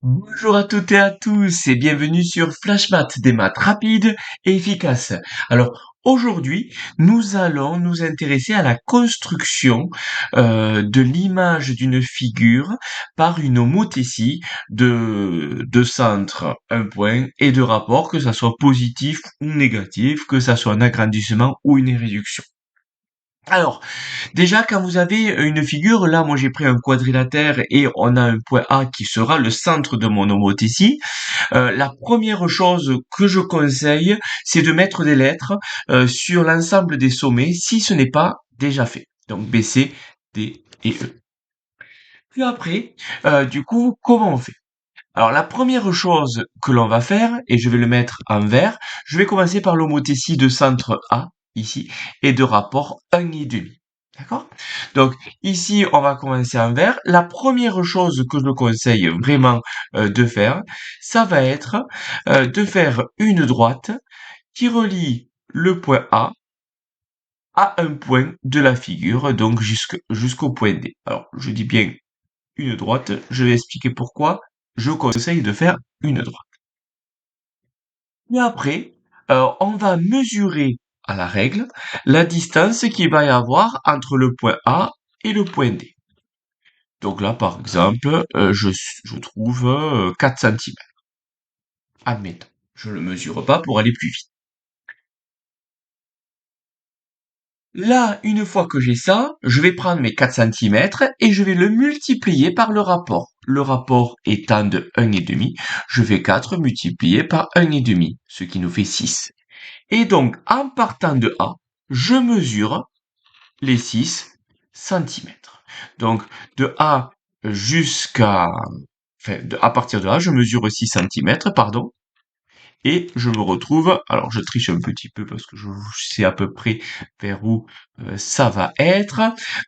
Bonjour à toutes et à tous et bienvenue sur Flashmat, des maths rapides et efficaces. Alors aujourd'hui, nous allons nous intéresser à la construction de l'image d'une figure par une homothétie de centre, un point, et de rapport, que ça soit positif ou négatif, que ça soit un agrandissement ou une réduction. Alors, déjà, quand vous avez une figure, là, moi j'ai pris un quadrilatère et on a un point A qui sera le centre de mon homothétie. La première chose que je conseille, c'est de mettre des lettres sur l'ensemble des sommets si ce n'est pas déjà fait. Donc B, C, D et E. Puis après, du coup, comment on fait? Alors la première chose que l'on va faire, et je vais le mettre en vert, je vais commencer par l'homothétie de centre A, ici, et de rapport 1,5. D'accord? Donc ici, on va commencer en vert. La première chose que je conseille vraiment de faire, ça va être de faire une droite qui relie le point A à un point de la figure, donc jusqu'au point D. Alors, je dis bien une droite, je vais expliquer pourquoi je conseille de faire une droite. Et après, on va mesurer à la règle la distance qu'il va y avoir entre le point A et le point D. Donc là, par exemple, je trouve 4 centimètres. Admettons. Je ne le mesure pas pour aller plus vite. Là, une fois que j'ai ça, je vais prendre mes 4 centimètres et je vais le multiplier par le rapport. Le rapport étant de 1,5, je fais 4 multiplié par 1,5, ce qui nous fait 6. Et donc, en partant de A, je mesure les 6 centimètres. Donc, de A jusqu'à, à partir de A, je mesure 6 centimètres, pardon, et je me retrouve, alors je triche un petit peu parce que je sais à peu près vers où ça va être,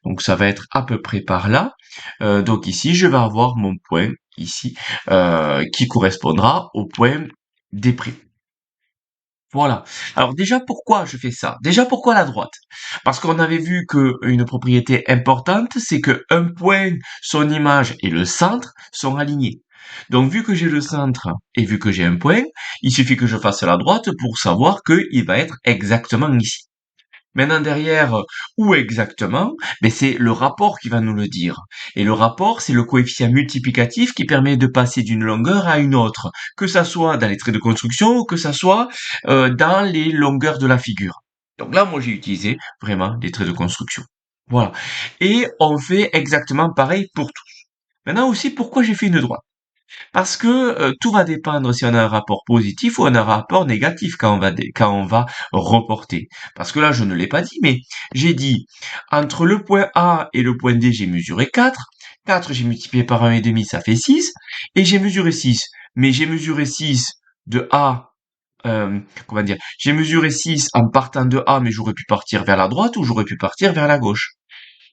donc ça va être à peu près par là. Donc ici, je vais avoir mon point ici qui correspondra au point D'. Voilà. Alors déjà, pourquoi je fais ça? Déjà, pourquoi la droite? Parce qu'on avait vu que une propriété importante, c'est que un point, son image et le centre sont alignés. Donc, vu que j'ai le centre et vu que j'ai un point, il suffit que je fasse la droite pour savoir qu'il va être exactement ici. Maintenant derrière, où exactement? Ben c'est le rapport qui va nous le dire. Et le rapport, c'est le coefficient multiplicatif qui permet de passer d'une longueur à une autre, que ça soit dans les traits de construction ou que ça soit dans les longueurs de la figure. Donc là, moi, j'ai utilisé vraiment les traits de construction. Voilà. Et on fait exactement pareil pour tous. Maintenant aussi, pourquoi j'ai fait une droite? Parce que tout va dépendre si on a un rapport positif ou on a un rapport négatif quand on va reporter. Parce que là, je ne l'ai pas dit, mais j'ai dit entre le point A et le point D, j'ai mesuré 4. 4, j'ai multiplié par 1,5, ça fait 6. Et j'ai mesuré 6. Mais j'ai mesuré 6 de A, comment dire, j'ai mesuré 6 en partant de A, mais j'aurais pu partir vers la droite ou j'aurais pu partir vers la gauche.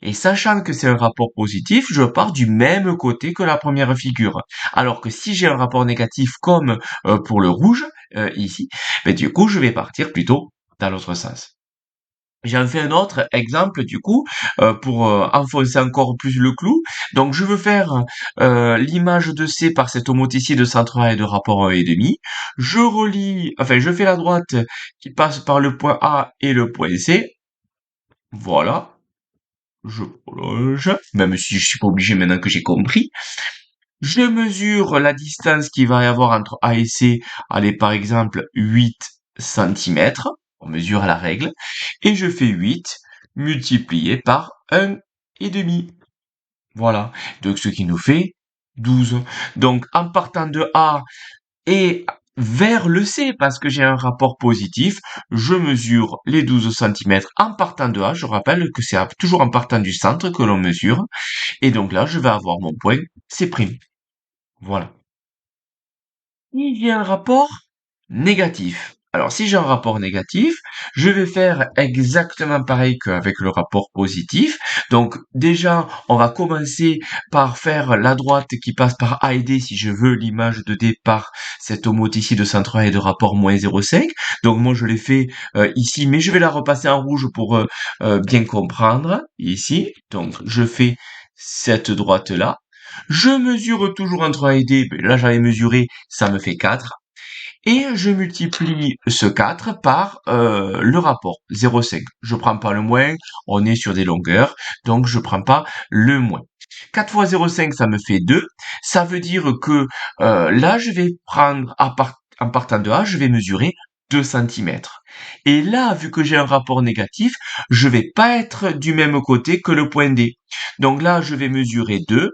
Et sachant que c'est un rapport positif, je pars du même côté que la première figure. Alors que si j'ai un rapport négatif comme pour le rouge, ici, ben du coup, je vais partir plutôt dans l'autre sens. J'en fais un autre exemple du coup pour enfoncer encore plus le clou. Donc je veux faire l'image de C par cette homothétie de centre A et de rapport 1,5. Je relie, enfin je fais la droite qui passe par le point A et le point C. Voilà, je prolonge, même si je suis pas obligé maintenant que j'ai compris. Je mesure la distance qu'il va y avoir entre A et C, allez par exemple 8 centimètres, on mesure à la règle, et je fais 8 multiplié par 1,5. Voilà, donc ce qui nous fait 12. Donc en partant de A et vers le C, parce que j'ai un rapport positif, je mesure les 12 centimètres en partant de A. Je rappelle que c'est toujours en partant du centre que l'on mesure. Et donc là, je vais avoir mon point C'. Voilà. Si j'ai un rapport négatif. Alors, si j'ai un rapport négatif, je vais faire exactement pareil qu'avec le rapport positif. Donc, déjà, on va commencer par faire la droite qui passe par A et D si je veux l'image de D par cette homothétie de centre A et de rapport moins 0,5. Donc, moi, je l'ai fait ici, mais je vais la repasser en rouge pour bien comprendre ici. Donc, je fais cette droite-là. Je mesure toujours entre A et D. Ben, là, j'avais mesuré, ça me fait 4. Et je multiplie ce 4 par le rapport 0,5. Je prends pas le moins, on est sur des longueurs, donc je prends pas le moins. 4 fois 0,5, ça me fait 2. Ça veut dire que là, je vais prendre, en partant de A, je vais mesurer 2 centimètres. Et là, vu que j'ai un rapport négatif, je vais pas être du même côté que le point D. Donc là, je vais mesurer 2.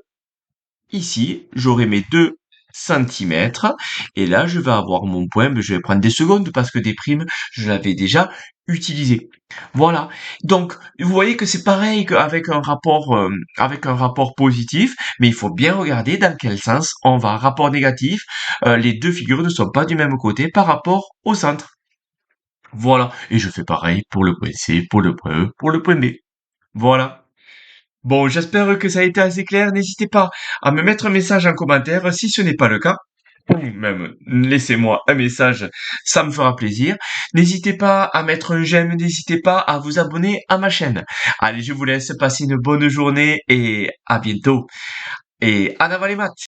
Ici, j'aurai mes 2 centimètres. Et là, je vais avoir mon point. Mais je vais prendre des secondes parce que des primes, je l'avais déjà utilisé. Voilà. Donc, vous voyez que c'est pareil avec un rapport positif, mais il faut bien regarder dans quel sens on va. Rapport négatif, les deux figures ne sont pas du même côté par rapport au centre. Voilà. Et je fais pareil pour le point C, pour le point E, pour le point B. Voilà. Bon, j'espère que ça a été assez clair. N'hésitez pas à me mettre un message en commentaire si ce n'est pas le cas. Ou même laissez-moi un message, ça me fera plaisir. N'hésitez pas à mettre un j'aime, n'hésitez pas à vous abonner à ma chaîne. Allez, je vous laisse passer une bonne journée et à bientôt. Et en avant les maths!